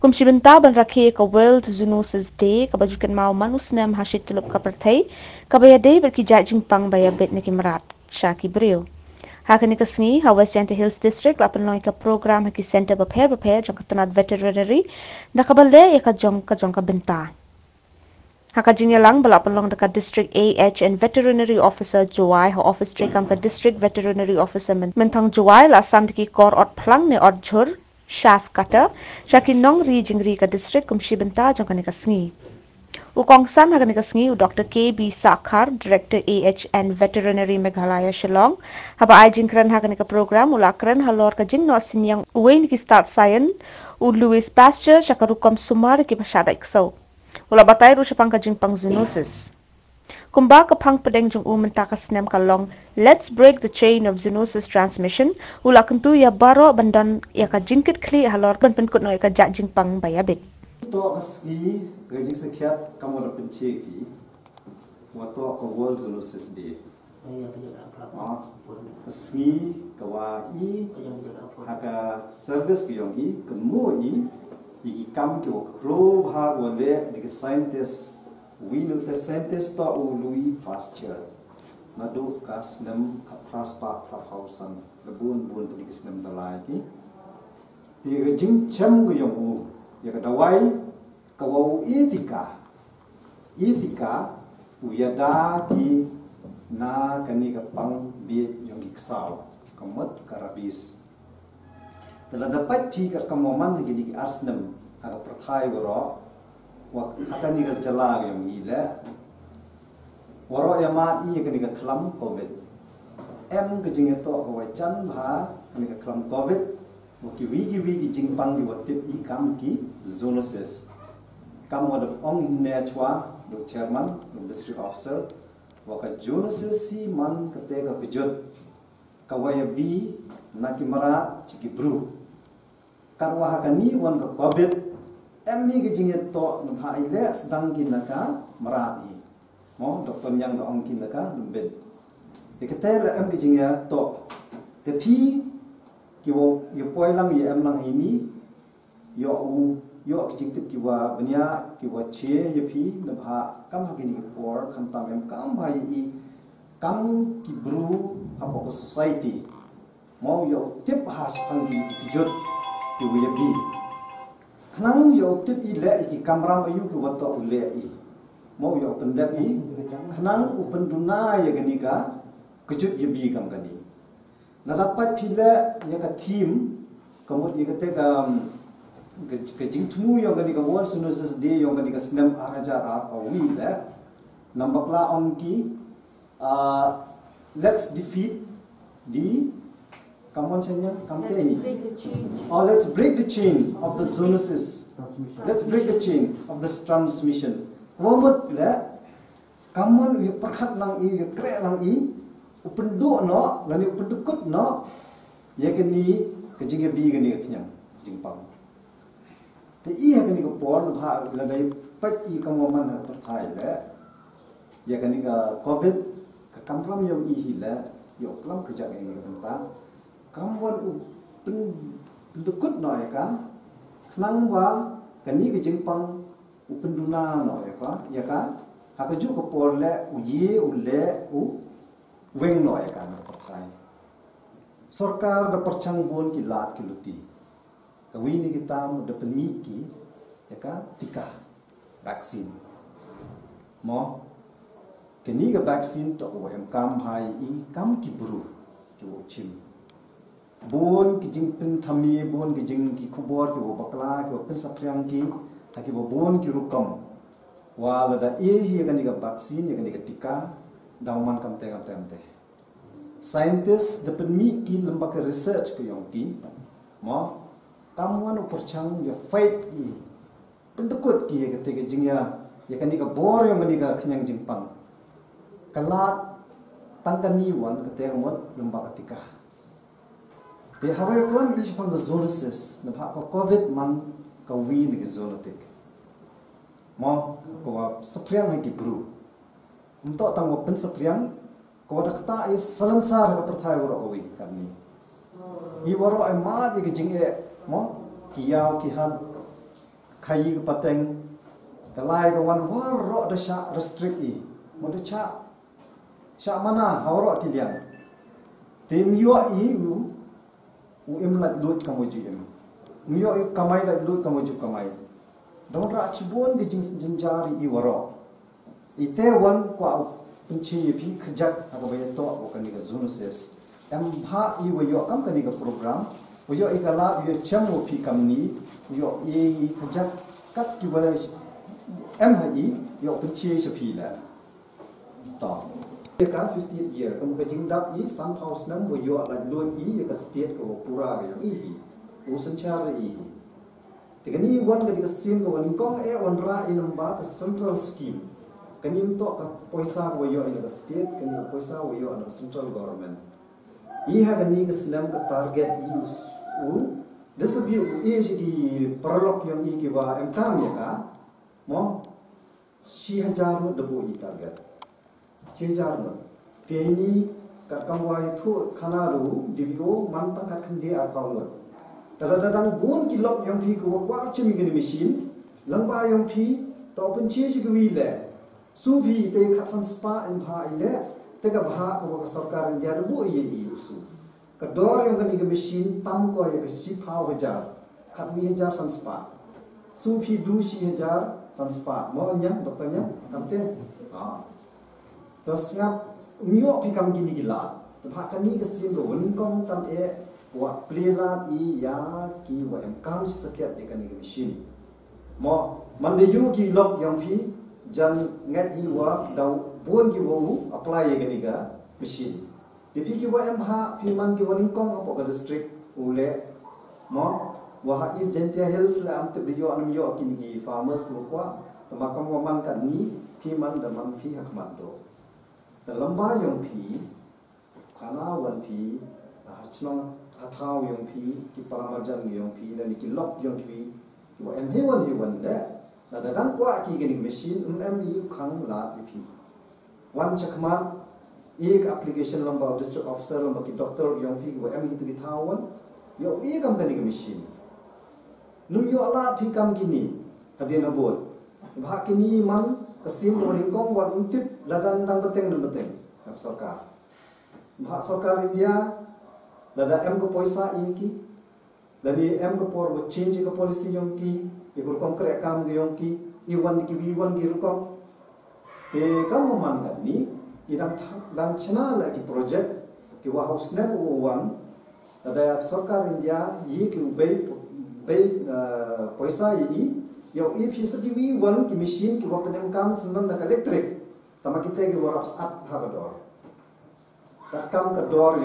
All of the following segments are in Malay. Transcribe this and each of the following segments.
Kum sibenta ban rakhi ka World Zoonosis Day ka bajukan mau manus nam hasit tulip ka pertai ka baya day berki jajing pang baya bet niki merat syaki brio. Hakani ka sngi ha West Janta Hills District lapan noi ka program haki center baphe jong ka tanat veterinary na ka balde ya ka jong ka benta. Haka jinyalang balapan long dekat District AH and Veterinary Officer Juwai ha office trekam ka District Veterinary Officer mentang Juwai la asam diki kor ot plang ne ot jhur Shaf kata, syaki nong ri jingri ka district kumshi benta jong kanika sngi. Ukong san hakanika sngi u Dr. K.B. Sakhar, Director AH and Veterinary Meghalaya Shillong, haba ay jingkran hakanika program ulakran halor ka jing no sinyang uwe niki start sayan u Louis Pasteur syakarukom sumar ki pasyada ikso. Ula batay ru syapang ka jing pang zoonosis. Kumba ka pang pedeng jong umenta ka snem kalong, let's break the chain of zoonosis transmission. Ula kentu ya baro bandan ya ka jingkit kli halor ban penkut no ya ka jak jing pang bayabit. To kaski gajing sekiat kamu ada penceki waktu ke World Zoonosis Day. Kaski kawai haka service kiyong kemu iki kam ki kro bha wale dik scientist we know the scientist to Louis Pasteur madu kas nam praspa prafausan lebun dik nam dalai ki ti gajing chem kiyong ya kadawai kawau etika uyada ki na kani kapang bi yung giksau kamot karabis telah dapat pi kat kamoman gini ki arsnem aga prathai woro wa akani ka jala yung ila woro yamat i kani ka khlam covid em ke jing to ko chan bha kani ka khlam covid Waki wigi jingpang di watip i kam ki zoonosis. Kam wada ong inne chwa do chairman do district officer waka zoonosis hi man katega kejut kawaya bi naki mara chiki bru. Karwa hakani wan ka covid emmi ki jinget to nubha ile sedang kinaka mara i. Mo doktor yang do ong kinaka dumbet. Dikatela em ki jinget to. Tapi kiwo yo poilang ye amlang ini yo kijingtip kiwa benya kiwa che ye phi na bha kam hakini por kham tam em kam bhai I kam ki bru hapo society mau yo tip has phangi kijot ki we bi khnang yo tip I le ki kamram ayu ki wato ule I mau yo pendap I khnang upen duna ye gani ka kijot ye bi kam gani na dapat pila ya ka team kamut ya kate ka jingtmu yang gani ka World Zoonosis Day yang gani ka snem arajar awi la nambakla onki let's defeat the kamon chanya kamte let's break the chain of the zoonosis, let's break the chain of this transmission wamut la kamon wi perkhat lang I kre lang I upenduk no lani upendukut no ya kini kejing bi kini kenyang jingpang te I kini ko por bha la dai pat I kamoman ha perthai le ya kini ka covid ka kampram yo I hila yo klam kejak ini ka tentang kamwan upendukut no ya ka nang wa kini kejingpang upenduna no ya ka hakaju ko por le uye ule weng no ya kan pakai sarkar da perchang bon ki lat ki luti kawini kita da penmi ki ya kan tika vaksin mo kini ga vaksin to o em kam hai I kam ki buru ki o chim bon ki jing pin thami bon ki jing ki khubor ki o bakla ki o pin sapriang ki taki bon ki rukam wala da hi ga ni ga vaksin ya ga tika dauman kamte scientists dapat mi ki lembaga research ke yang ki mo kamuan uperchang ya fight ki pendekut ki ya ketika jingya ya kan ka bor yang ni ka kenyang jingpang kalat tangkani wan ketika mod lembaga tika be hawa klam is from the zoonosis na ko covid man ka wi ni zoonotic mo ko sapriang ki bru untuk tanggo pensepriang ko da kata is salansar ka perthai woro owi kami I woro ai ma di jing e mo kiyaw ki han kai ke pateng kalai ke wan war da sha restrict I mo da sha mana hawro kilian tim yo I u lat lut kamu jim mio I kamai lat lut kamu ju kamai don ra chibon di jinjari I waro ite wan kwa penci pi kejak atau bayar to bukan di zunuses bha I wayo kam kan di program wayo ikala yo chamu pi kamni yo I kejak kat ki wala hai yo penci sepila to ka 50 year kamu ke jingdap I sun house nam wayo lat lut I ka state ko pura ga I usan cara I tegani wan ka di sin ko wan kong wan ra inamba ka central scheme kanim to ka poisa wayo in the state kanim poisa wayo in the central government I have a nigga slam ka target use distribute di perlok yang I kiba MKM ya ka mo 6000 no debu I target 6000 no peni kat kamwai thu khana ru divio mantang kat khande arpaung tadadang bon kilok yang pi ko wa chimi gani machine langba yang pi to pen chi chi gwi le suvi te khatsan spa in bha ile te ka bha ko sarkar india bu I usu ka dor yang gani machine tam ko ya si pha hajar khatmi hajar san spa suvi du si hajar san spa mo nya dokternya kamte to snap mio pi kam gini gila bha kan ni ka sin ro nin kom tam wa plera I ya ki wa em kam saket de kan machine mo man de yu ki lok yang pi jan ngat I wa dau bon ki wo apply ye gani ga machine ipi ki wa em ha fi man ki wani kong apo ga district ule mo wa ha is gentia hills la am te biyo anam yo ki ni farmers ko kwa tamakam wa man kan ni fi man da man fi hak man do ta lamba yong pi khana wan pi chnong athau yong pi ki paramajan yong pi la ni ki lok yong pi wa em hewan de la da dan kwa ki gani machine em I khang la pi wan chakman ek application lamba district officer lamba ki doctor yong pi wa em itu ki thawon yo e kam gani machine num yo la pi kam kini hadin abot bha kini man kasim morning kong wan tip la dan dang beteng hak sarkar bha sarkar India lada em ko poisa I ki dani em ko por bo change ko policy yong ki ikor konkret kam yong ki I1 ki V1 ki rukom te kam man kan ni idam dan chana la ki project ki wa house ne ko wan lada sarkar India yi ki bay poisa I yo I phi ki V1 ki machine ki wa penem kam sendan da electric tama kita ki waraps up hagador kam ka dor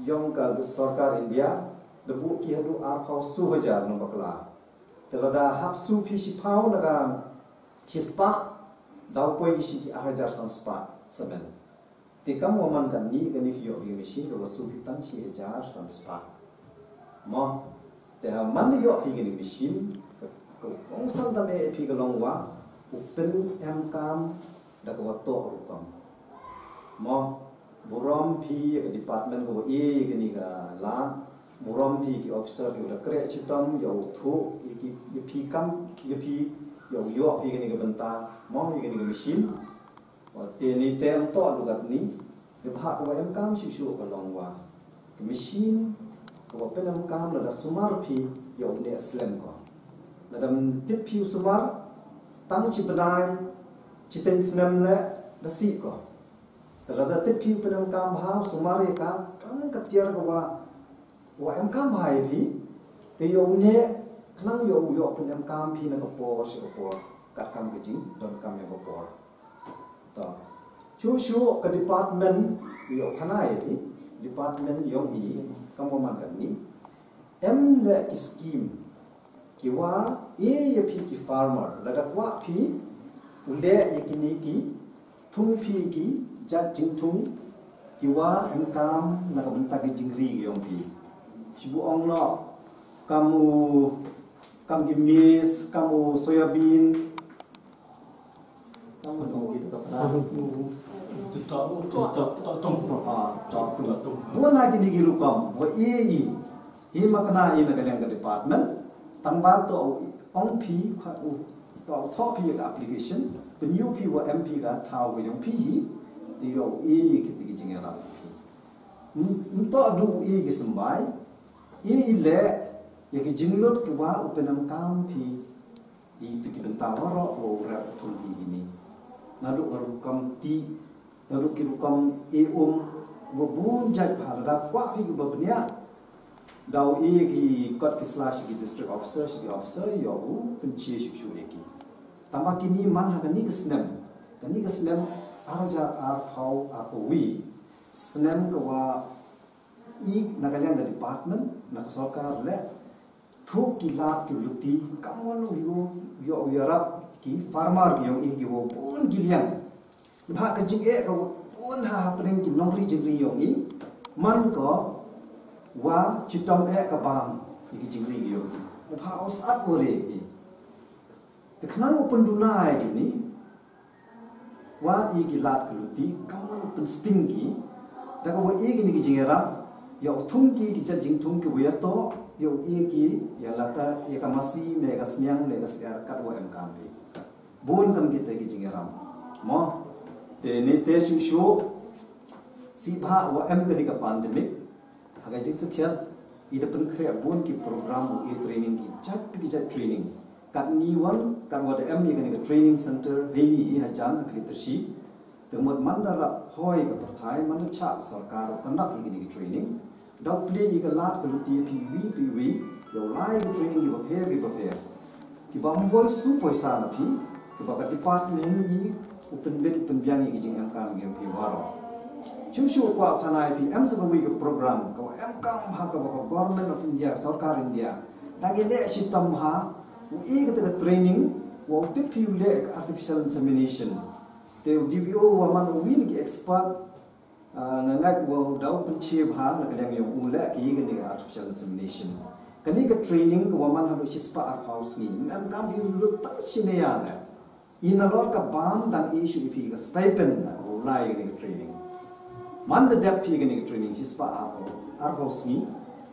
yong ka sarkar India debu ki hadu ar phau su hajar no bakla telada hap su phi si phau naga chispa dau poi si ki hajar san spa semen te kam woman kan ni gani fi yo bi machine ro su phi tan si hajar san spa mo te ha man yo phi gani machine ko ong san da me phi ga long wa ukten em kam da ko to ro kam mo buram pi ke department ko ke ni ga la buram pi ki officer ki da kre chitam yo thu ki pi kam pi yo pi ke ni ga banta mo ke ni ga machine wa te ni tem to lu gat ni ke bha ko em kam shi shu ko long wa ke machine ko pe nam kam la da sumar pi yo ne slem ko da dam tip pi sumar tang chi badai chi ten snam le da si ko rada te pi penam kam bha sumari ka kan katiar ko wa em kam bhai phi te yo ne khnang yo penam kam phi na ko por si ko por kat kam ke jing don kam ya ko por to chu ka department yo khana ai phi department yo I kam ko man kan ni em le scheme ki wa ye phi ki farmer la da wa phi ule ye ki ni ki thung phi ki jat jingtung kiwa engkam na kabenta ki jingri yong pi sibu ong no kam gimis kamu soyabin kamu dong gitu ka bukan lagi di giru kam wa i makna i na kadang ka department tanpa to ong pi to top pi ka application penyu pi wa mp ka thau yung pi hi ti yo e ki ti jing ra to du e ki sambai e le ye ki jinglot ki wa upenam kam pi i tu ki bentang ro o ra tu pi ini nalu ru kam ti nalu ki ru kam e wo bun jai phal ra kwa pi ku babnya daw e ki kot ki slash ki district officer yo u penchi shik shu ki tamba kini man ha kani kesnem arja ar phau apowi snem ko wa i nagalyang da department na sarkar le thu ki la ki luti kamon yo yarap ki farmer yo e ki wo pun gilyang ba ka jing e ko pun ha happening ki nongri jingri yo i man ko wa chitom e ka bang ki jingri yo ba os at ore i te khnang open dunai ni wa i ki lat luti kamon open stingi da ko e ki ni ki jingera yo thung ki jing thung ki wa to yo e ki ya lata ya kamasi ne kasnyang ne kasyar kat wa em kam bi bun kam ki te ki jingera mo te ne te shu shu si bha wa em ka ka pandemic haga jing sakya i da pen khre bun ki program e training ki chat ki chat training kat ni wan kat wa da em ye ka training center reni i ha jan ka litrshi te mod mandara hoi ka thai man cha sarkar kanak ki training dog play i ka lat ka luti pi yo lai ki training ki ba ki ba mbol su poisa na pi ki ba ka department i open bed pen biang i jing am kam ngi pi waro chu kwa thanai pi am sa wi ka program ka am kam ha ka ba government of india sarkar india tangi le sitam ha i ka training wo te pi le artificial insemination te dvo wa man win ki expert ngangat wo daw penchi bha na kalyang yung ula ki gani artificial insemination kani ka training ko man halu spa ar house ni am kam bi lu ta chineya la inalor ka bam dan issue pi ka stipend na wo lai gani training man the depth pi gani training spa ar house ni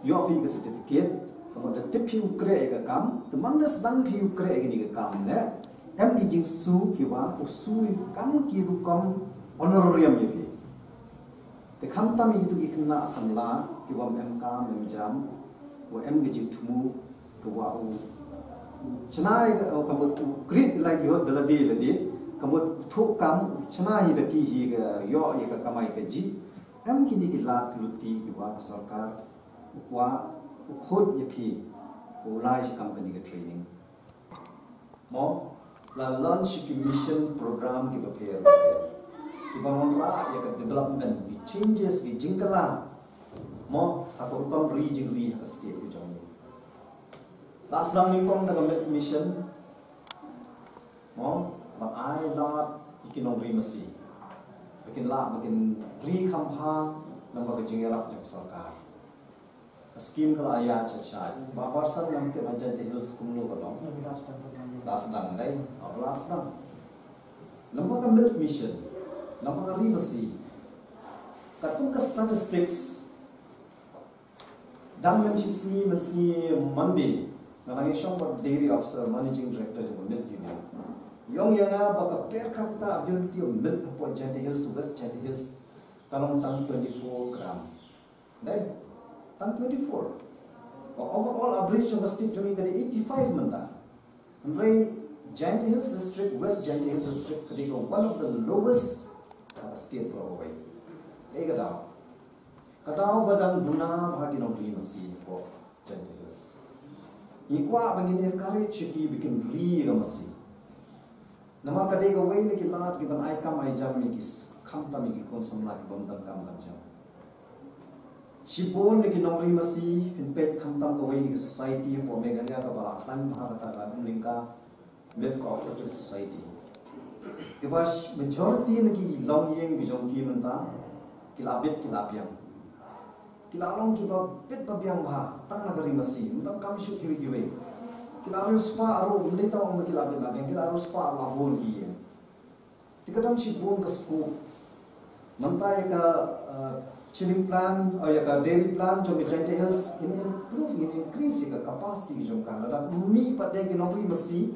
yo pi ka certificate ko da tip pi ukre ka kam to man na sedang pi ukre gani ka kam ne am ki jing su ki wa usu kam ki ru kam honorarium ye pi te kham tam itu ki kena asamla ki wam em ka mem jam wo em gi thumu ko wa u chanai ka mo great livelihood dala de kamot thu kam chanai da ki hi ga yo ye ka kamai ka ji em ki ni ki lat luti ki wa sarkar wa khod ye phi o lai shi kam ka ni ka training mo la launch ki mission program ki ba pher Ibangun ra ya ka development di changes di jingkala mo ako kom regionally ha state ko jong last lang ni kom na mission mo ma ai lot ikinom rimasi bikin la bikin ri khamha nang ba jingela jang sarkar scheme kala aya cha ba barsan nam te bajan te hills kumlo ko long last lang dai last lang nang ba mission Nampak rimasi, katung ka statistics, dam menci Monday, nalangi siapa dairy officer managing director jeng milk union. Yong yanga baka per capita ability of milk apa Jante Hills West Jante Hills, kalong tang 24 gram, dai, tang 24. Overall average domestic joni kali 85 manda. Andai Jante Hills district West Jante Hills district kali one of the lowest state province. Kadang badang guna bagi nombri masih ko Jante Hills. Ikwa bangin encourage ki bikin ri masih. Nama kadai ko way ni kilat ki ban ai kam ai jam ni kis kham tam ki kon samla ki bom tam kam jam. Sipon ni ki nombri masih pet kham tam ko way ni society po Meghalaya ka balaktan Maharata lingka milk cooperative society. Kibas majority nagi long yeng bijong ki menta kilabit kilapiang kilalong kiba pit babiang ba tang nagari masi menta kam shu kiwi kiwi kilaru spa aro mlita ong kilabit labiang kilaru spa labon ki tikadang si bon ka scoop mentai ka chilling plan or ya daily plan jom Giant Hills in improve in increase ka capacity jom ka la mi pada ke nopri mesti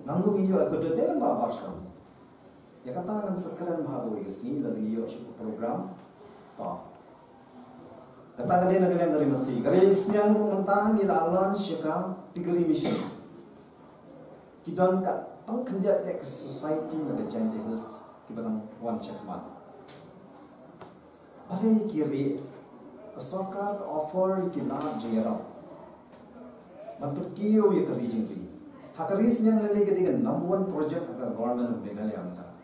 nanggu iyo ko de dalam barsan ya kata kan sekarang mahabu isi lagi iyo program pa kata kalian dari mesti kali siang mentang ila launch ka degree mission kita kan pangkerja ek society na Giant Hills kita one check man Pare kiri, sarkar offer kita jengerau. Mantu kiyo ye kari jengri. Hakaris yang lele ketika number one project agar government of Meghalaya anta.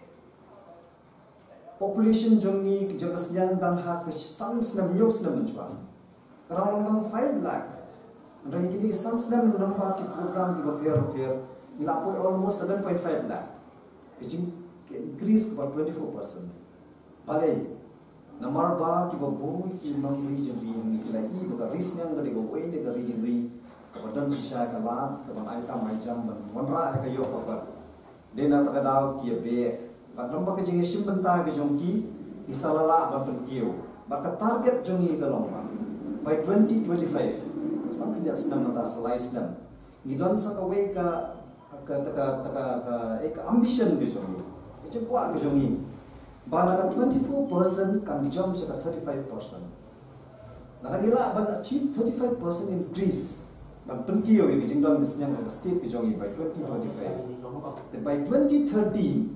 Population jongi kejokas yang dan hak sans na miyos na menjual. Around 5 lakh. Rai kini sans na menambah ki program ki fair ilapoy almost 7.5 lakh. Which increase about 24%. Pare Namar ba ki babu ki mangri jembi ni kila I ba ris nyang gade go we de gari jembi kapadan sisa kala kapan ai tam ai jam ban monra ka yo ka dena ta daw ki be ba lomba ke jingi simbenta ke jongki isalala ba penkiyo ba ka target jongi ka lomba by 2025 sam kinya senam na salai senam ngidon sa ka we ka ambition ke jongi itu kuat ke jongi Banaga 24% can jump to 35%. Nakagila ban achieve 35% increase. Ban penkiyo yung jingdon bisnyang ng state kijongi by 2025. By 2030,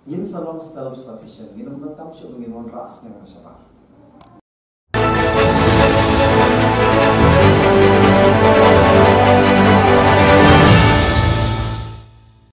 yin salong self-sufficient. Ginong nagtam siya ng ras ng masyarakat.